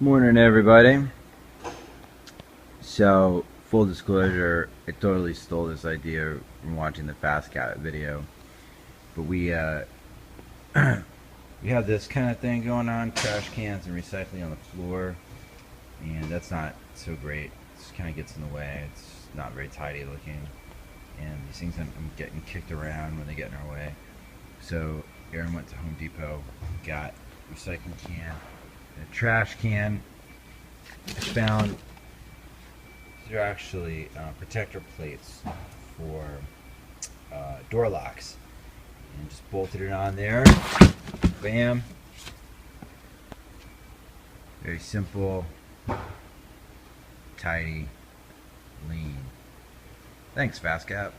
Morning, everybody. So, full disclosure, I totally stole this idea from watching the FastCap video. But we we have this kind of thing going on: trash cans and recycling on the floor, and that's not so great. It just kind of gets in the way. It's not very tidy looking, and these things I'm getting kicked around when they get in our way. So, Aaron went to Home Depot, got a recycling can, and a trash can. I found they're actually protector plates for door locks, and just bolted it on there. Bam. Very simple, tidy, lean. Thanks, FastCap.